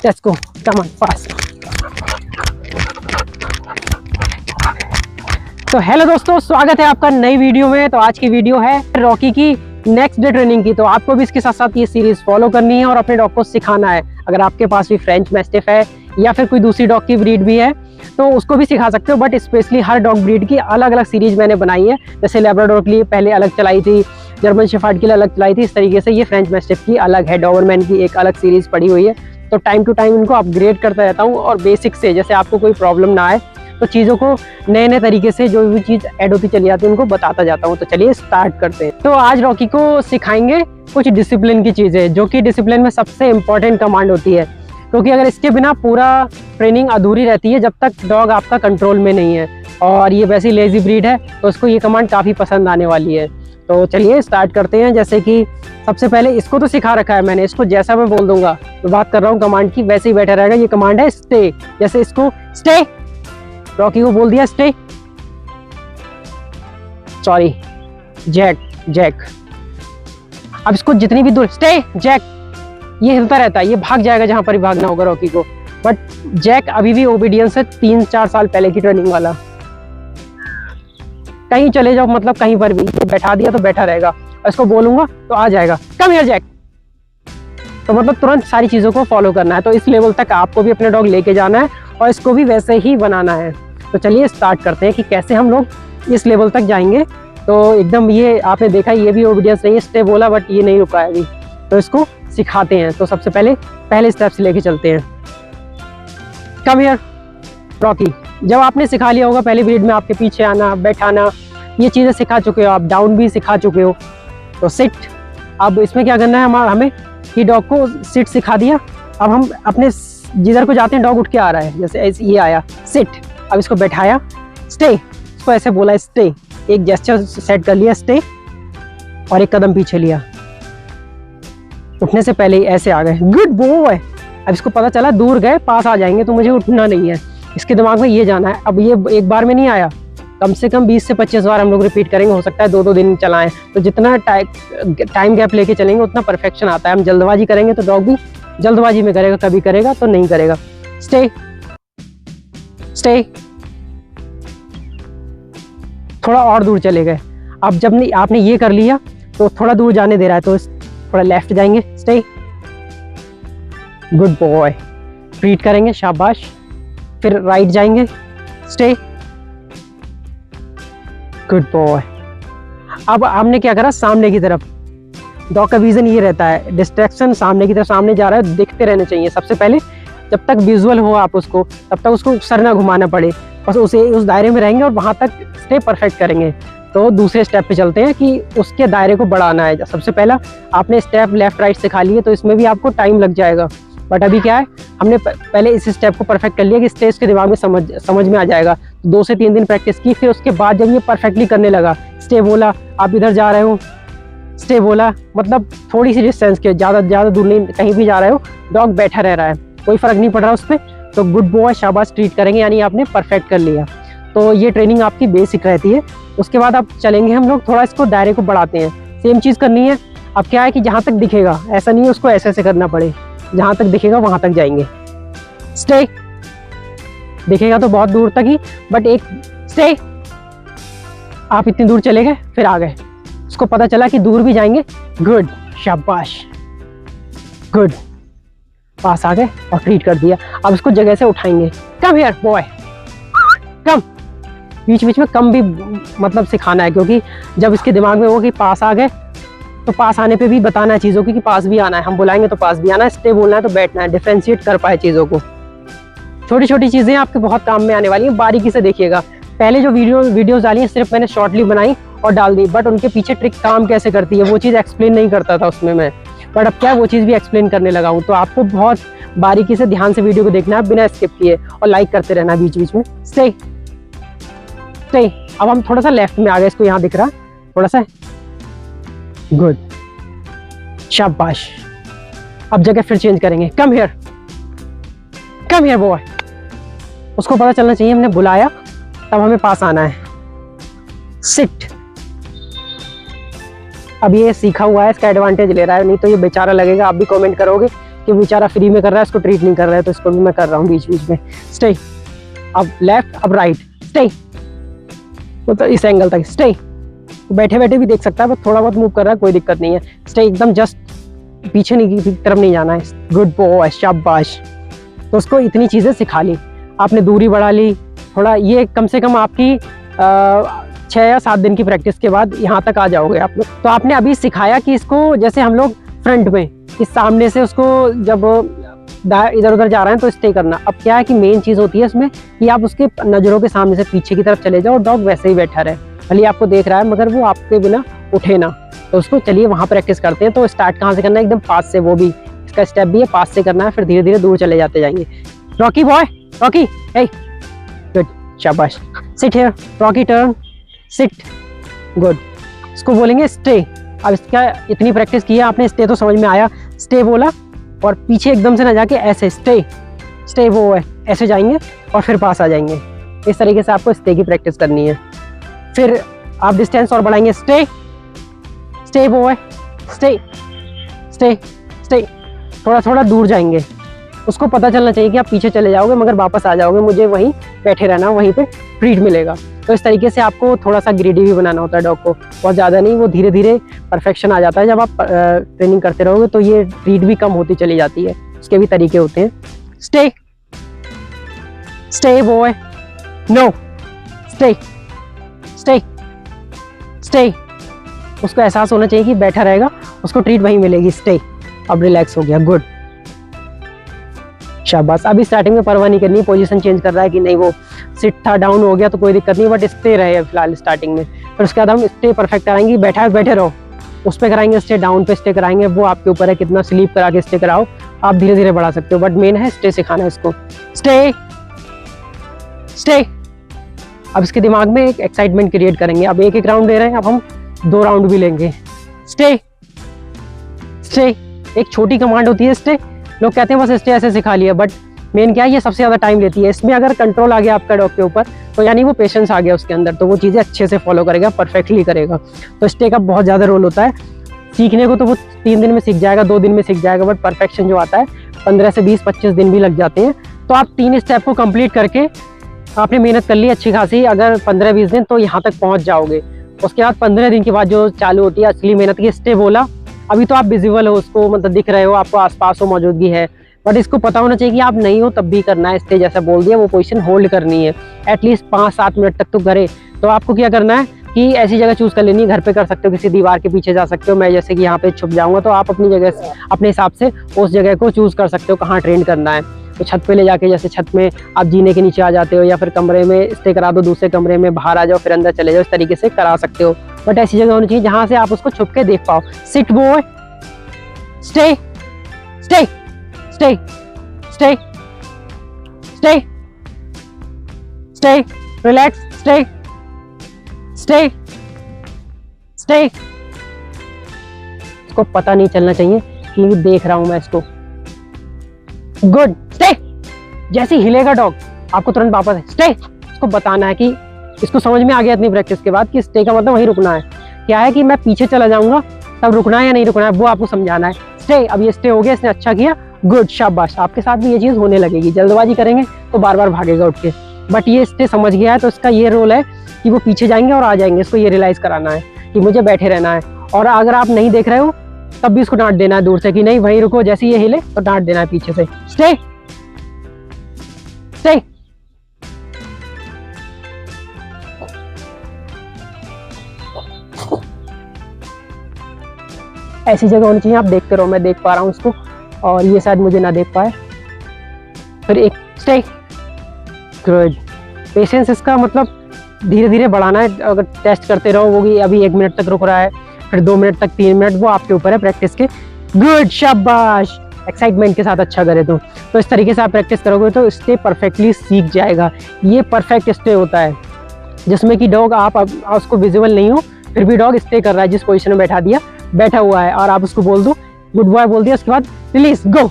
Let's go, come on fast. तो hello दोस्तों, स्वागत है आपका नई वीडियो में। तो आज की वीडियो है रॉकी की नेक्स्ट डे ट्रेनिंग की। तो आपको भी इसके साथ साथ ये सीरीज फॉलो करनी है और अपने डॉग को सिखाना है। अगर आपके पास भी फ्रेंच मैस्टिफ है या फिर कोई दूसरी डॉग की ब्रीड भी है तो उसको भी सिखा सकते हो, but specially her dog breed की अलग अलग सीरीज मैंने बनाई है। जैसे लैब्राडोर के लिए पहले अलग चलाई थी, जर्मन शेफर्ड के लिए अलग चलाई थी, इस तरीके से ये फ्रेंच मैस्टिफ की अलग है, डॉबरमैन की एक अलग सीरीज पड़ी हुई है। तो टाइम टू टाइम इनको अपग्रेड करता रहता हूँ और बेसिक से, जैसे आपको कोई प्रॉब्लम ना आए तो चीज़ों को नए नए तरीके से जो भी चीज़ ऐड होती चली जाती है उनको बताता जाता हूँ। तो चलिए स्टार्ट करते हैं। तो आज रॉकी को सिखाएंगे कुछ डिसिप्लिन की चीज़ें, जो कि डिसिप्लिन में सबसे इम्पोर्टेंट कमांड होती है, क्योंकि अगर इसके बिना पूरा ट्रेनिंग अधूरी रहती है जब तक डॉग आपका कंट्रोल में नहीं है। और ये वैसी लेजी ब्रीड है तो उसको ये कमांड काफ़ी पसंद आने वाली है। तो चलिए स्टार्ट करते हैं। जैसे कि सबसे पहले इसको तो सिखा रखा है मैंने, इसको जैसा मैं बोल दूंगा, मैं बात कर रहा हूँ कमांड की, वैसे ही बैठा रहेगा। ये कमांड है स्टे। जैसे इसको स्टे, रॉकी को बोल दिया स्टे, सॉरी जैक जैक। अब इसको जितनी भी दूर स्टे जैक, ये हिलता रहता है, ये भाग जाएगा जहां पर ही भागना होगा रॉकी को। बट जैक अभी भी ओबीडियंस है 3-4 साल पहले की ट्रेनिंग वाला। कहीं चले जाओ, मतलब कहीं पर भी, ये बैठा दिया तो बैठा रहेगा, और इसको बोलूंगा तो आ जाएगा, कम हियर जैक। तो मतलब तुरंत सारी चीजों को फॉलो करना है। तो इस लेवल तक आपको भी अपने डॉग लेके जाना है और इसको भी वैसे ही बनाना है। तो चलिए स्टार्ट करते हैं कि कैसे हम लोग इस लेवल तक जाएंगे। तो एकदम ये आपने देखा, ये भी ओबीडियंस नहीं है, स्टे बोला बट ये नहीं रुका है अभी। तो इसको सिखाते हैं। तो सबसे पहले स्टेप से लेके चलते हैं। Come here Rocky. जब आपने सिखा लिया होगा पहली ब्रीड में, आपके पीछे आना, बैठाना, ये चीज़ें सिखा चुके हो आप, डाउन भी सिखा चुके हो। तो सिट। अब इसमें क्या करना है हमें, कि डॉग को सिट सिखा दिया। अब हम अपने जिधर को जाते हैं डॉग उठ के आ रहा है, जैसे ये आया सिट। अब इसको बैठाया स्टे, इसको ऐसे बोला स्टे, एक जेस्चर सेट कर लिया स्टे, और एक कदम पीछे लिया, उठने से पहले ही ऐसे आ गए, गुड बॉय। अब इसको पता चला दूर गए, पास आ जाएंगे तो मुझे उठना नहीं है, इसके दिमाग में ये जाना है। अब ये एक बार में नहीं आया, कम से कम 20 से 25 बार हम लोग रिपीट करेंगे, हो सकता है 2-2 दिन चलाएं। तो जितना टाइम गैप लेके चलेंगे उतना परफेक्शन आता है। हम जल्दबाजी करेंगे तो डॉग भी जल्दबाजी में करेगा, कभी करेगा तो नहीं करेगा। स्टे स्टे, थोड़ा और दूर चले गए। अब जब नहीं आपने ये कर लिया तो थोड़ा दूर जाने दे रहा है, तो थोड़ा लेफ्ट जाएंगे, स्टे, गुड बॉय, ट्रीट करेंगे, शाबाश। फिर राइट जाएंगे, स्टे, गुड बॉय। अब हमने क्या करा, सामने की तरफ। डॉग का विजन ये रहता है, डिस्ट्रैक्शन सामने की तरफ, सामने जा रहा है, दिखते रहने चाहिए सबसे पहले। जब तक विजुअल हो आप उसको, तब तक उसको सर ना घुमाना पड़े, बस उसे उस दायरे में रहेंगे और वहां तक स्टे परफेक्ट करेंगे। तो दूसरे स्टेप पे चलते हैं कि उसके दायरे को बढ़ाना है। सबसे पहला आपने स्टेप लेफ्ट राइट सिखा लिए, तो इसमें भी आपको टाइम लग जाएगा। बट अभी क्या है, हमने पहले इस स्टेप को परफेक्ट कर लिया कि स्टे के दिमाग में समझ में आ जाएगा। 2 से 3 दिन प्रैक्टिस की, फिर उसके बाद जब ये परफेक्टली करने लगा, स्टे बोला, आप इधर जा रहे हो, स्टे बोला, मतलब थोड़ी सी डिस्टेंस के, ज़्यादा दूर नहीं, कहीं भी जा रहे हो, डॉग बैठा रह रहा है, कोई फर्क नहीं पड़ रहा उस पर, तो गुड बॉय, शाबाश, ट्रीट करेंगे, यानी आपने परफेक्ट कर लिया। तो ये ट्रेनिंग आपकी बेसिक रहती है। उसके बाद आप चलेंगे हम लोग, थोड़ा इसको दायरे को बढ़ाते हैं, सेम चीज़ करनी है। अब क्या है कि जहाँ तक दिखेगा, ऐसा नहीं है उसको ऐसे ऐसे करना पड़े, जहाँ तक दिखेगा वहाँ तक जाएंगे। स्टे, दिखेगा तो बहुत दूर तक ही, बट एक स्टे, आप इतनी दूर चले गए, फिर आ गए, उसको पता चला कि दूर भी जाएंगे, गुड, शाबाश, गुड, पास आ गए और ट्रीट कर दिया। अब इसको जगह से उठाएंगे, कम हियर बॉय, कम। बीच बीच में कम भी मतलब सिखाना है, क्योंकि जब इसके दिमाग में हो कि पास आ गए, तो पास आने पे भी बताना है चीज़ों की कि पास भी आना है, हम बुलाएंगे तो पास भी आना है, स्टे बोलना है तो बैठना है, डिफ्रेंशिएट कर पाए चीज़ों को। छोटी छोटी चीज़ें आपके बहुत काम में आने वाली हैं, बारीकी से देखिएगा। पहले जो वीडियोस डाली हैं सिर्फ मैंने शॉर्टली बनाई और डाल दी, बट उनके पीछे ट्रिक काम कैसे करती है वो चीज़ एक्सप्लेन नहीं करता था उसमें मैं, बट अब क्या वो चीज़ भी एक्सप्लेन करने लगा हूँ। तो आपको बहुत बारीकी से ध्यान से वीडियो को देखना है, बिना स्किप किए, और लाइक करते रहना बीच बीच में। Stay stay. अब हम थोड़ा सा लेफ्ट में आ गए, इसको यहाँ दिख रहा थोड़ा सा, गुड, शाबाश। अब जगह फिर चेंज करेंगे, कम हियर बॉय। उसको पता चलना चाहिए हमने बुलाया, तब हमें पास आना है, सिट। अब ये सीखा हुआ है, इसका एडवांटेज ले रहा है, नहीं तो ये बेचारा लगेगा। आप भी कमेंट करोगे कि बेचारा फ्री में कर रहा है, इसको ट्रीट नहीं कर रहा है, तो इसको भी मैं कर रहा हूँ बीच बीच में। स्टे, अब लेफ्ट अब राइट, स्टे, तो इस एंगल तक स्टे। बैठे बैठे भी देख सकता है, बस थोड़ा बहुत मूव कर रहा है, कोई दिक्कत नहीं है। स्टे, एकदम जस्ट पीछे नहीं की तरफ नहीं जाना है। गुड बॉय, शाबाश। तो उसको इतनी चीज़ें सिखा ली आपने, दूरी बढ़ा ली थोड़ा। ये कम से कम आपकी 6 या 7 दिन की प्रैक्टिस के बाद यहाँ तक आ जाओगे आप लोग। तो आपने अभी सिखाया कि इसको जैसे हम लोग फ्रंट में इस सामने से उसको जब इधर उधर जा रहे हैं तो स्टे करना। अब क्या है कि मेन चीज़ होती है इसमें कि आप उसके नज़रों के सामने से पीछे की तरफ चले जाओ और डॉग वैसे ही बैठा रहे, भले आपको देख रहा है मगर वो आपके बिना उठे ना। तो उसको चलिए वहाँ प्रैक्टिस करते हैं। तो स्टार्ट कहाँ से करना है? एकदम पास से, वो भी इसका स्टेप भी है, पास से करना है, फिर धीरे धीरे दूर चले जाते जाएंगे। Rocky boy, Rocky, hey, good, शाबाश। Sit here, Rocky turn, sit, good. इसको बोलेंगे स्टे। अब इसका इतनी प्रैक्टिस की है आपने, स्टे तो समझ में आया, स्टे बोला और पीछे एकदम से ना जाके ऐसे स्टे, स्टे वो है ऐसे जाएंगे और फिर पास आ जाएंगे। इस तरीके से आपको स्टे की प्रैक्टिस करनी है। फिर आप डिस्टेंस और बढ़ाएंगे, स्टे, स्टे वो है, स्टे, स्टे, स्टे, थोड़ा थोड़ा दूर जाएंगे। उसको पता चलना चाहिए कि आप पीछे चले जाओगे मगर वापस आ जाओगे, मुझे वहीं बैठे रहना, वहीं पे ट्रीट मिलेगा। तो इस तरीके से आपको थोड़ा सा ग्रीडी भी बनाना होता है डॉग को, बहुत ज़्यादा नहीं, वो धीरे धीरे परफेक्शन आ जाता है। जब आप ट्रेनिंग करते रहोगे तो ये ट्रीट भी कम होती चली जाती है, उसके भी तरीके होते हैं। Stay, stay boy, no, stay, stay, stay. उसको एहसास होना चाहिए कि बैठा रहेगा, उसको ट्रीट वहीं मिलेगी, स्टे। अब रिलैक्स हो गया, गुड, शाबाश। अभी स्टार्टिंग में परवाह नहीं करनी, पोजीशन चेंज कर रहा है कि नहीं, वो सिट था डाउन हो गया तो कोई दिक्कत नहीं, बट स्टे रहे फिलहाल स्टार्टिंग में। फिर उसके बाद हम स्टे परफेक्ट कराएंगे, बैठा है बैठे रहो, उस पर कराएंगे स्टे, डाउन पे स्टे कराएंगे, वो आपके ऊपर है कितना स्लीप करा के स्टे कराओ, आप धीरे धीरे बढ़ा सकते हो, बट मेन है स्टे सिखाना है इसको। Stay, stay. अब इसके दिमाग में एक एक्साइटमेंट क्रिएट करेंगे। अब एक एक राउंड ले रहे हैं, अब हम 2 राउंड भी लेंगे। स्टे, स्टे, एक छोटी कमांड होती है स्टे। लोग कहते हैं बस स्टे ऐसे सिखा लिया, बट मेन क्या है, ये सबसे ज़्यादा टाइम लेती है। इसमें अगर कंट्रोल आ गया आपका डॉग के ऊपर तो यानी वो पेशेंस आ गया उसके अंदर, तो वो चीज़ें अच्छे से फॉलो करेगा, परफेक्टली करेगा। तो स्टे का बहुत ज़्यादा रोल होता है। सीखने को तो वो 3 दिन में सीख जाएगा, 2 दिन में सीख जाएगा, बट परफेक्शन जो आता है 15 से 20-25 दिन भी लग जाते हैं। तो आप 3 स्टेप को कंप्लीट करके आपने मेहनत कर ली अच्छी खासी, अगर 15-20 दिन तो यहाँ तक पहुँच जाओगे। उसके बाद 15 दिन के बाद जो चालू होती है असली मेहनत की। स्टे बोला, अभी तो आप विजिबल हो, उसको मतलब दिख रहे हो, आपको आसपास हो, मौजूदगी है, बट इसको पता होना चाहिए कि आप नहीं हो तब भी करना है। स्टे जैसा बोल दिया, वो पोजीशन होल्ड करनी है एटलीस्ट 5-7 मिनट तक तो करे। तो आपको क्या करना है कि ऐसी जगह चूज कर लेनी है, घर पे कर सकते हो, किसी दीवार के पीछे जा सकते हो। मैं जैसे कि यहाँ पे छुप जाऊंगा, तो आप अपनी जगह अपने हिसाब से उस जगह को चूज कर सकते हो कहाँ ट्रेन करना है। तो छत पे ले जाके, जैसे छत में आप जीने के नीचे आ जाते हो, या फिर कमरे में स्टे करा दो, दूसरे कमरे में बाहर आ जाओ, फिर अंदर चले जाओ, इस तरीके से करा सकते हो। बट ऐसी जगह होनी चाहिए जहाँ से आप उसको छुप के देख पाओ। Sit boy, stay, stay, stay, stay, stay, stay, relax, stay, stay, stay. इसको पता नहीं चलना चाहिए कि देख रहा हूं मैं इसको। Good, stay. जैसे हिलेगा डॉग आपको तुरंत वापस स्टे। इसको बताना है कि इसको समझ में आ गया इतनी प्रैक्टिस के बाद कि स्टे का मतलब वहीं रुकना है। क्या है कि मैं पीछे चला जाऊंगा तब रुकना है या नहीं रुकना है, वो आपको समझाना है। स्टे, अब ये स्टे हो गया, इसने अच्छा किया, गुड, शाबाश। आपके साथ भी ये चीज होने लगेगी। जल्दबाजी करेंगे तो बार बार भागेगा उठ के, बट ये स्टे समझ गया है, तो इसका ये रोल है कि वो पीछे जाएंगे और आ जाएंगे। इसको ये रियलाइज कराना है कि मुझे बैठे रहना है। और अगर आप नहीं देख रहे हो तब भी इसको डांट देना है दूर से कि नहीं वहीं रुको, जैसे ये हिले तो डांट देना है पीछे से। Stay, stay. ऐसी जगह होनी चाहिए आप देखते रहो, मैं देख पा रहा हूँ उसको और ये शायद मुझे ना देख पाए। फिर एक स्टे, गुड। पेशेंस इसका मतलब धीरे धीरे बढ़ाना है। अगर टेस्ट करते रहो, वो भी अभी 1 मिनट तक रुक रहा है, फिर 2 मिनट तक, 3 मिनट, वो आपके ऊपर है प्रैक्टिस के। गुड, शाबाश। एक्साइटमेंट के साथ अच्छा करे तो इस तरीके से आप प्रैक्टिस करोगे तो स्टे परफेक्टली सीख जाएगा। ये परफेक्ट स्टे होता है जिसमें कि डॉग आप उसको विजिबल नहीं हो, फिर भी डॉग स्टे कर रहा है, जिस पोजीशन में बैठा दिया बैठा हुआ है, और आप उसको बोल दो गुड बॉय बोल दिया, उसके बाद रिलीज, गो।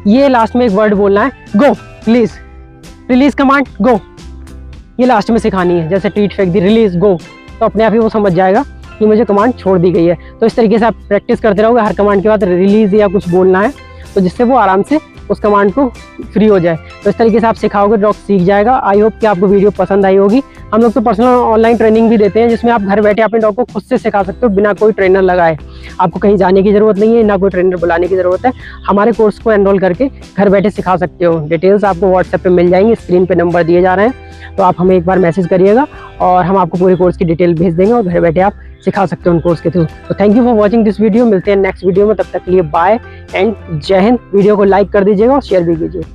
ये लास्ट में एक वर्ड बोलना है, गो, रिलीज, रिलीज कमांड, गो। ये लास्ट में सिखानी है। जैसे ट्रीट फेंक दी, रिलीज, गो, तो अपने आप ही वो समझ जाएगा कि मुझे कमांड छोड़ दी गई है। तो इस तरीके से आप प्रैक्टिस करते रहोगे, हर कमांड के बाद रिलीज या कुछ बोलना है। तो जिससे वो आराम से उस कमांड को फ्री हो जाए। तो इस तरीके से आप सिखाओगे डॉग सीख जाएगा। आई होप कि आपको वीडियो पसंद आई होगी। हम लोग तो पर्सनल ऑनलाइन ट्रेनिंग भी देते हैं, जिसमें आप घर बैठे अपने डॉग को खुद से सिखा सकते हो बिना कोई ट्रेनर लगाए। आपको कहीं जाने की ज़रूरत नहीं है, ना कोई ट्रेनर बुलाने की ज़रूरत है। हमारे कोर्स को एनरोल करके घर बैठे सिखा सकते हो। डिटेल्स आपको व्हाट्सएप पे मिल जाएंगी, स्क्रीन पे नंबर दिए जा रहे हैं, तो आप हमें एक बार मैसेज करिएगा और हम आपको पूरे कोर्स की डिटेल भेज देंगे और घर बैठे आप सिखा सकते हो उन कोर्स के थ्रू। तो thank you for watching this video. मिलते हैं नेक्स्ट वीडियो में, तब तक के लिए बाय एंड जय हिंद। वीडियो को लाइक कर दीजिएगा और शेयर भी कीजिए।